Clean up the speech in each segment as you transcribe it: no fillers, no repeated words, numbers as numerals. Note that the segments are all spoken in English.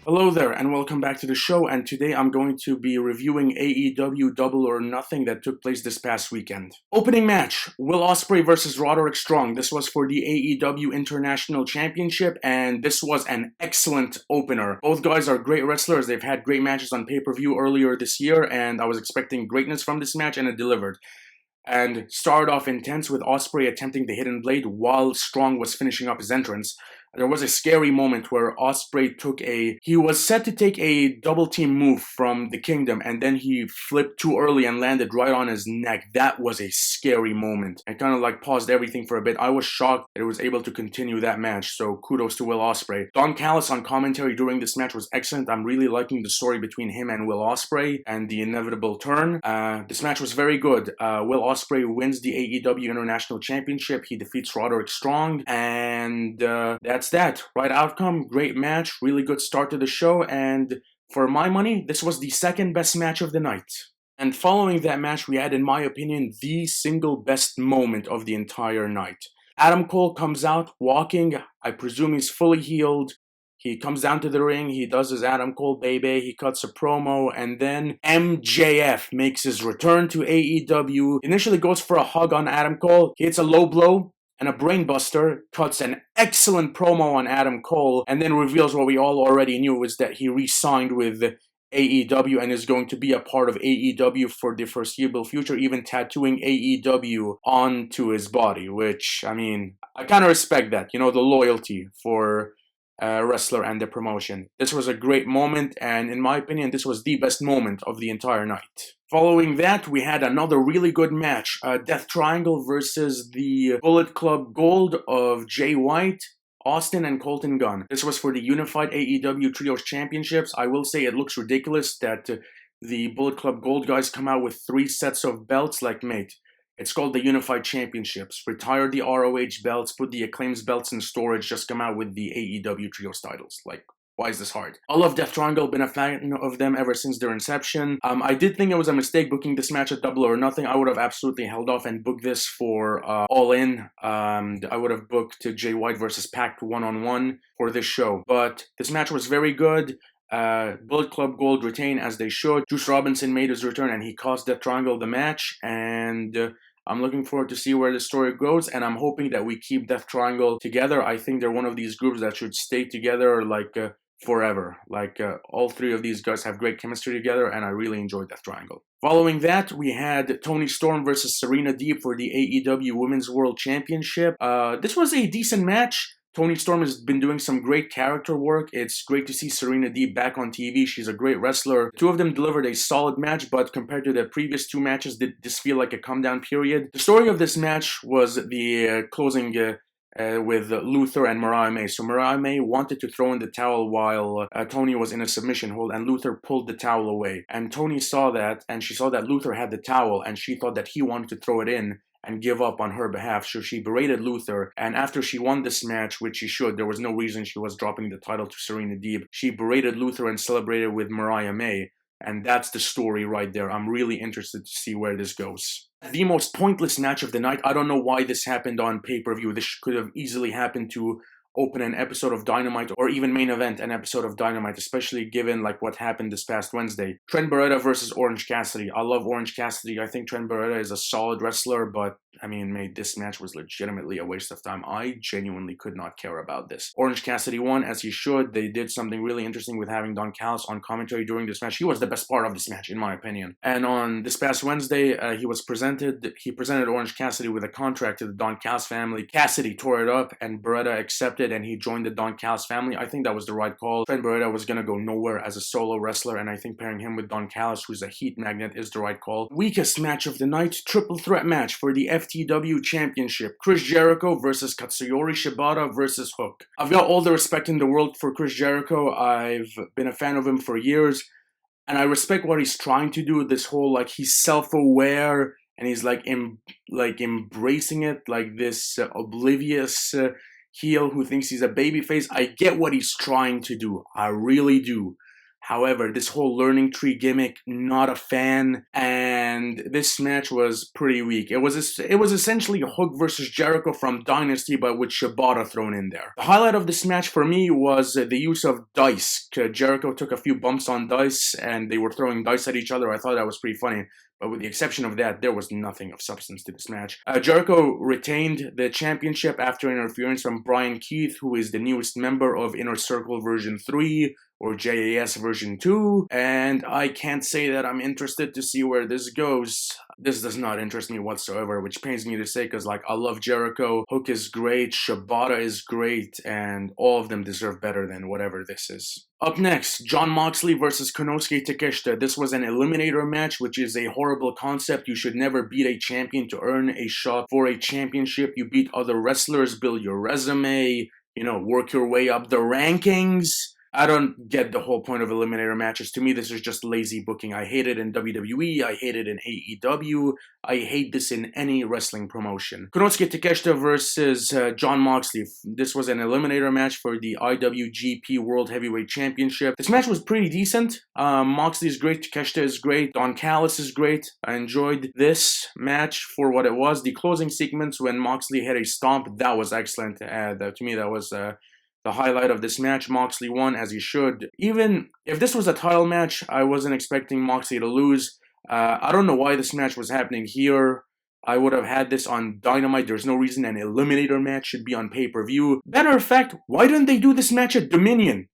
Hello there, and welcome back to the show. And today I'm going to be reviewing AEW Double or Nothing that took place this past weekend. Opening match: Will Ospreay versus Roderick Strong. This was for the AEW International Championship, and this was an excellent opener. Both guys are great wrestlers. They've had great matches on pay-per-view earlier this year, and I was expecting greatness from this match, and it delivered. And started off intense with Ospreay attempting the hidden blade while Strong was finishing up his entrance. There was a scary moment where Ospreay he was set to take a double team move from the Kingdom, and then he flipped too early and landed right on his neck. That was a scary moment. I kind of paused everything for a bit. I was shocked that it was able to continue that match, so kudos to Will Ospreay. Don Callis on commentary during this match was excellent. I'm really liking the story between him and Will Ospreay and the inevitable turn. This match was very good. Will Ospreay wins the AEW International Championship. He defeats Roderick Strong, and that's that. Right outcome, great match, really good start to the show, and for my money, this was the second best match of the night. And following that match, we had, in my opinion, the single best moment of the entire night. Adam Cole comes out walking. I presume he's fully healed. He comes down to the ring, he does his Adam Cole baby, he cuts a promo, and then MJF makes his return to AEW. Initially goes for a hug on Adam Cole, he hits a low blow and a brainbuster, cuts an excellent promo on Adam Cole, and then reveals what we all already knew, was that he re-signed with AEW and is going to be a part of AEW for the foreseeable future, even tattooing AEW onto his body, which, I mean, I kind of respect that, the loyalty for wrestler and the promotion. This was a great moment, and in my opinion, this was the best moment of the entire night. Following that, we had another really good match. Death Triangle versus the Bullet Club Gold of Jay White, Austin, and Colton Gunn. This was for the Unified AEW Trios Championships. I will say it looks ridiculous that the Bullet Club Gold guys come out with 3 sets of belts. Mate, it's called the Unified Championships. Retire the ROH belts, put the Acclaims belts in storage, just come out with the AEW Trios titles. Why is this hard? I love Death Triangle, been a fan of them ever since their inception. I did think it was a mistake booking this match at Double or Nothing. I would have absolutely held off and booked this for All In. I would have booked Jay White versus Pact one-on-one for this show. But this match was very good. Bullet Club Gold retain as they should. Juice Robinson made his return and he cost Death Triangle the match. And I'm looking forward to see where the story goes, and I'm hoping that we keep Death Triangle together. I think they're one of these groups that should stay together forever. All 3 of these guys have great chemistry together, and I really enjoyed Death Triangle. Following that, we had Toni Storm versus Serena Deeb for the AEW Women's World Championship. This was a decent match. Toni Storm has been doing some great character work. It's great to see Serena Deeb back on TV. She's a great wrestler. 2 of them delivered a solid match, but compared to the previous 2 matches, did this feel like a come-down period? The story of this match was the closing with Luther and Mariah May. So Mariah May wanted to throw in the towel while Toni was in a submission hold, and Luther pulled the towel away. And Toni saw that, and she saw that Luther had the towel, and she thought that he wanted to throw it in and give up on her behalf. So she berated Luther, and after she won this match, which she should, there was no reason she was dropping the title to Serena Deeb, she berated Luther and celebrated with Mariah May. And that's the story right there. I'm really interested to see where this goes. The most pointless match of the night. I don't know why this happened on pay-per-view. This could have easily happened to open an episode of Dynamite or even main event an episode of Dynamite, especially given what happened this past Wednesday. Trent Beretta versus Orange Cassidy. I love Orange Cassidy. I think Trent Beretta is a solid wrestler, but I mean, mate, this match was legitimately a waste of time. I genuinely could not care about this. Orange Cassidy won, as he should. They did something really interesting with having Don Callis on commentary during this match. He was the best part of this match, in my opinion. And on this past Wednesday, he presented Orange Cassidy with a contract to the Don Callis family. Cassidy tore it up, and Beretta accepted, and he joined the Don Callis family. I think that was the right call. Trent Beretta was going to go nowhere as a solo wrestler, and I think pairing him with Don Callis, who's a heat magnet, is the right call. Weakest match of the night, triple threat match for the FTW Championship. Chris Jericho versus Katsuyori Shibata versus Hook. I've got all the respect in the world for Chris Jericho. I've been a fan of him for years, and I respect what he's trying to do. This whole, he's self-aware, and he's, embracing it, this oblivious heel who thinks he's a babyface. I get what he's trying to do. I really do. However, this whole learning tree gimmick, not a fan, and this match was pretty weak. It was essentially a Hook versus Jericho from Dynasty, but with Shibata thrown in there. The highlight of this match for me was the use of dice. Jericho took a few bumps on dice, and they were throwing dice at each other. I thought that was pretty funny. But with the exception of that, there was nothing of substance to this match. Jericho retained the championship after interference from Brian Keith, who is the newest member of Inner Circle version 3, or JAS version 2, and I can't say that I'm interested to see where this goes. This does not interest me whatsoever, which pains me to say because, like, I love Jericho, Hook is great, Shibata is great, and all of them deserve better than whatever this is. Up next, Jon Moxley versus Konosuke Takeshita. This was an eliminator match, which is a horrible concept. You should never beat a champion to earn a shot for a championship. You beat other wrestlers, build your resume, work your way up the rankings. I don't get the whole point of eliminator matches. To me, this is just lazy booking. I hate it in WWE. I hate it in AEW. I hate this in any wrestling promotion. Konosuke Takeshita versus Jon Moxley. This was an eliminator match for the IWGP World Heavyweight Championship. This match was pretty decent. Moxley is great. Takeshita is great. Don Callis is great. I enjoyed this match for what it was. The closing sequence when Moxley hit a stomp, that was excellent. To me, that was the highlight of this match. Moxley won, as he should. Even if this was a title match, I wasn't expecting Moxley to lose. I don't know why this match was happening here. I would have had this on Dynamite. There's no reason an eliminator match should be on pay-per-view. Matter of fact, why didn't they do this match at Dominion?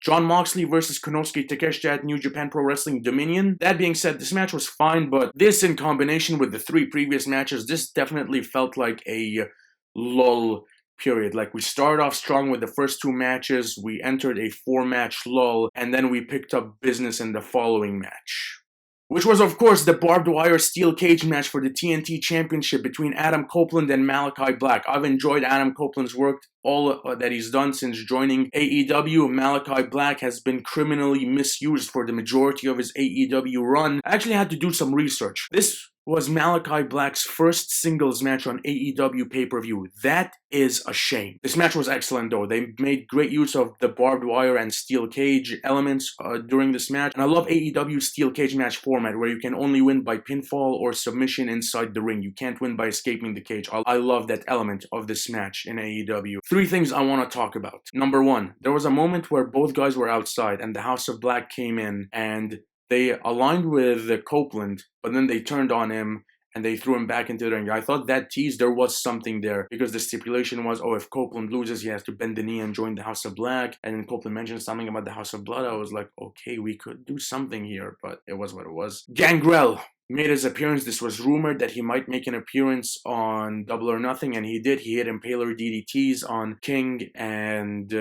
Jon Moxley versus Konosuke Takeshita at New Japan Pro Wrestling Dominion. That being said, this match was fine, but this in combination with the 3 previous matches, this definitely felt like a lull period. Like, we started off strong with the first 2 matches, we entered a 4-match lull, and then we picked up business in the following match. Which was, of course, the barbed wire steel cage match for the TNT Championship between Adam Copeland and Malachi Black. I've enjoyed Adam Copeland's work, all that he's done since joining AEW. Malachi Black has been criminally misused for the majority of his AEW run. I actually had to do some research. This was Malachi Black's first singles match on AEW pay-per-view. That is a shame. This match was excellent though. They made great use of the barbed wire and steel cage elements during this match. And I love AEW's steel cage match format where you can only win by pinfall or submission inside the ring. You can't win by escaping the cage. I love that element of this match in AEW. 3 things I want to talk about. Number 1, there was a moment where both guys were outside and the House of Black came in and they aligned with Copeland, but then they turned on him and they threw him back into the ring. I thought that teased there was something there because the stipulation was, if Copeland loses, he has to bend the knee and join the House of Black. And then Copeland mentioned something about the House of Blood. I was like, okay, we could do something here, but it was what it was. Gangrel made his appearance. This was rumored that he might make an appearance on Double or Nothing, and he did. He hit Impaler DDTs on King and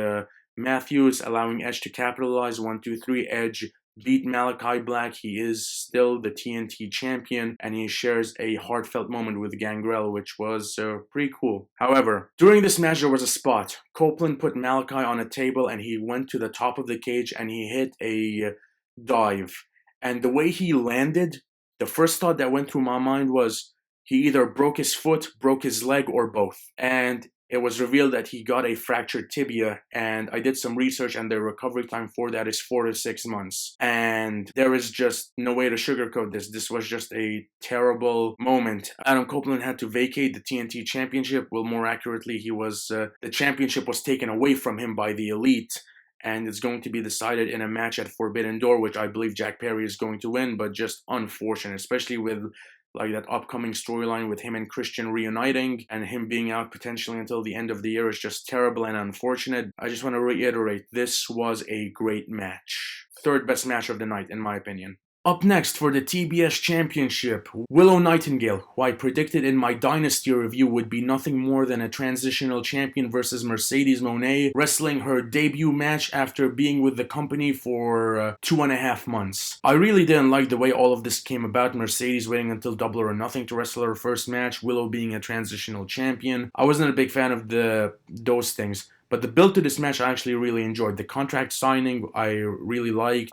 Matthews, allowing Edge to capitalize. 1, 2, 3, Edge beat Malachi Black. He is still the TNT champion, and he shares a heartfelt moment with Gangrel, which was pretty cool. However, during this match, there was a spot. Copeland put Malachi on a table, and he went to the top of the cage, and he hit a dive. And the way he landed, the first thought that went through my mind was he either broke his foot, broke his leg, or both. And it was revealed that he got a fractured tibia, and I did some research, and the recovery time for that is 4 to 6 months. And there is just no way to sugarcoat this. This was just a terrible moment. Adam Copeland had to vacate the TNT Championship. Well, more accurately, the championship was taken away from him by the Elite, and it's going to be decided in a match at Forbidden Door, which I believe Jack Perry is going to win, but just unfortunate, especially with that upcoming storyline with him and Christian reuniting and him being out potentially until the end of the year is just terrible and unfortunate. I just want to reiterate, this was a great match. 3rd best match of the night, in my opinion. Up next for the TBS Championship, Willow Nightingale, who I predicted in my Dynasty review would be nothing more than a transitional champion versus Mercedes Moné, wrestling her debut match after being with the company for 2.5 months. I really didn't like the way all of this came about, Mercedes waiting until Double or Nothing to wrestle her first match, Willow being a transitional champion. I wasn't a big fan of those things. But the build to this match I actually really enjoyed. The contract signing I really liked.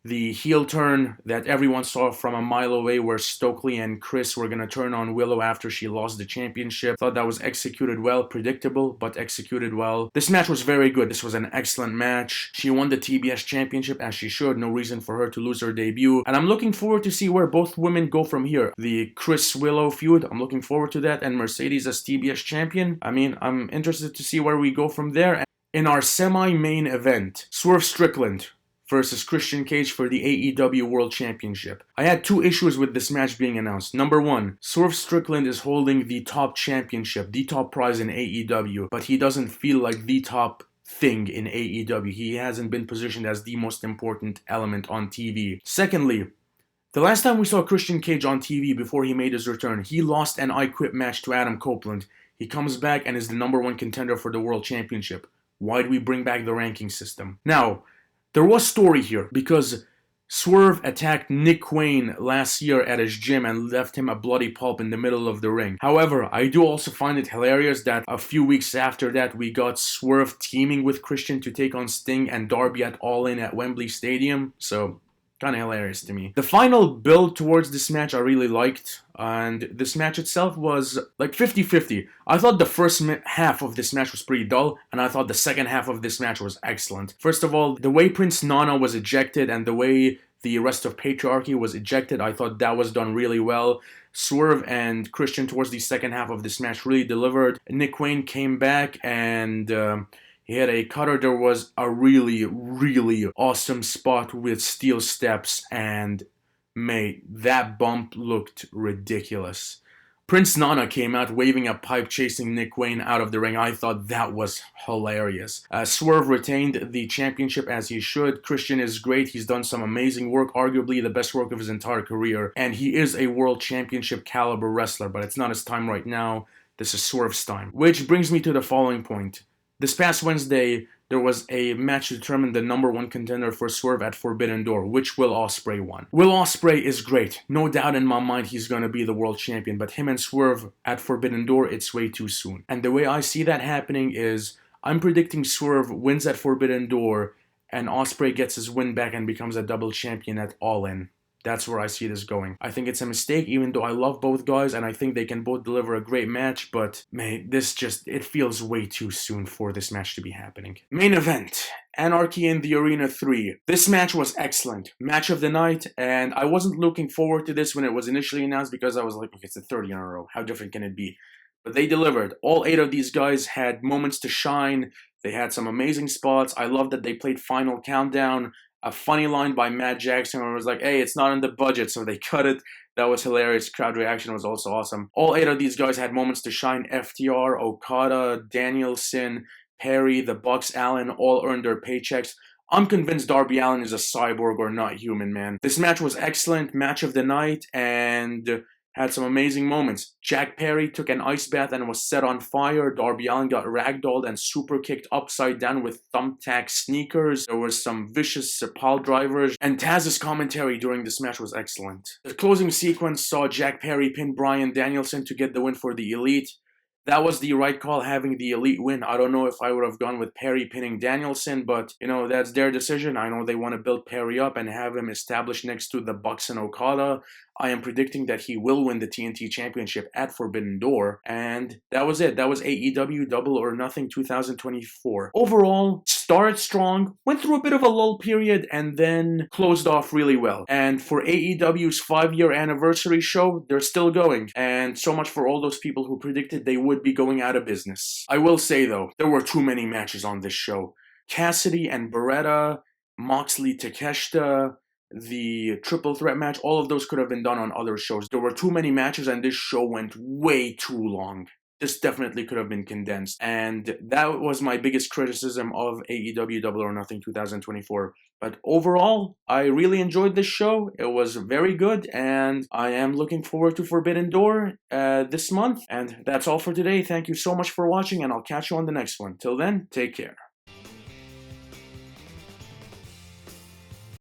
The heel turn that everyone saw from a mile away, where Stokely and Chris were going to turn on Willow after she lost the championship. Thought that was executed well, predictable, but executed well. This match was very good. This was an excellent match. She won the TBS championship as she should. No reason for her to lose her debut. And I'm looking forward to see where both women go from here. The Chris Willow feud, I'm looking forward to that. And Mercedes as TBS champion. I mean, I'm interested to see where we go from there. In our semi-main event, Swerve Strickland versus Christian Cage for the AEW World Championship. I had two issues with this match being announced. Number one, Swerve Strickland is holding the top championship, the top prize in AEW, but he doesn't feel like the top thing in AEW. He hasn't been positioned as the most important element on TV. Secondly, the last time we saw Christian Cage on TV before he made his return, he lost an I Quit match to Adam Copeland. He comes back and is the number one contender for the World Championship. Why do we bring back the ranking system? Now, there was story here because Swerve attacked Nick Quain last year at his gym and left him a bloody pulp in the middle of the ring. However, I do also find it hilarious that a few weeks after that we got Swerve teaming with Christian to take on Sting and Darby at All In at Wembley Stadium. So, kind of hilarious to me. The final build towards this match I really liked, and this match itself was like 50-50. I thought the first half of this match was pretty dull, and I thought the second half of this match was excellent. First of all, the way Prince Nana was ejected and the way the rest of Patriarchy was ejected, I thought that was done really well. Swerve and Christian towards the second half of this match really delivered. Nick Wayne came back and he had a cutter. There was a really, really awesome spot with steel steps, and mate, that bump looked ridiculous. Prince Nana came out waving a pipe chasing Nick Wayne out of the ring. I thought that was hilarious. Swerve retained the championship as he should. Christian is great. He's done some amazing work, arguably the best work of his entire career. And he is a world championship caliber wrestler, but it's not his time right now. This is Swerve's time. Which brings me to the following point. This past Wednesday, there was a match to determine the number one contender for Swerve at Forbidden Door, which Will Ospreay won. Will Ospreay is great. No doubt in my mind he's going to be the world champion, but him and Swerve at Forbidden Door, it's way too soon. And the way I see that happening is, I'm predicting Swerve wins at Forbidden Door, and Ospreay gets his win back and becomes a double champion at All In. That's where I see this going. I think it's a mistake, even though I love both guys and I think they can both deliver a great match, but man, it feels way too soon for this match to be happening. Main event, Anarchy in the Arena 3. This match was excellent. Match of the night, and I wasn't looking forward to this when it was initially announced because I was like, okay, it's the third in a row. How different can it be? But they delivered. All 8 of these guys had moments to shine. They had some amazing spots. I love that they played Final Countdown. A funny line by Matt Jackson where it was like, hey, it's not in the budget, so they cut it. That was hilarious. Crowd reaction was also awesome. All 8 of these guys had moments to shine. FTR, Okada, Danielson, Perry, the Bucks, Allen, all earned their paychecks. I'm convinced Darby Allin is a cyborg or not human, man. This match was excellent. Match of the night, and had some amazing moments. Jack Perry took an ice bath and was set on fire. Darby Allin got ragdolled and super kicked upside down with thumbtack sneakers. There was some vicious pile drivers. And Taz's commentary during this match was excellent. The closing sequence saw Jack Perry pin Bryan Danielson to get the win for the Elite. That was the right call, having the Elite win. I don't know if I would have gone with Perry pinning Danielson, but, you know, that's their decision. I know they want to build Perry up and have him established next to the Bucks and Okada. I am predicting that he will win the TNT Championship at Forbidden Door. And that was it. That was AEW Double or Nothing 2024. Overall, started strong, went through a bit of a lull period, and then closed off really well. And for AEW's 5-year anniversary show, they're still going. And so much for all those people who predicted they would be going out of business. I will say though, there were too many matches on this show. Cassidy and Beretta, Moxley Takeshita, the triple threat match, all of those could have been done on other shows. There were too many matches and this show went way too long. This definitely could have been condensed. And that was my biggest criticism of AEW Double or Nothing 2024. But overall, I really enjoyed this show. It was very good, and I am looking forward to Forbidden Door this month. And that's all for today. Thank you so much for watching, and I'll catch you on the next one. Till then, take care.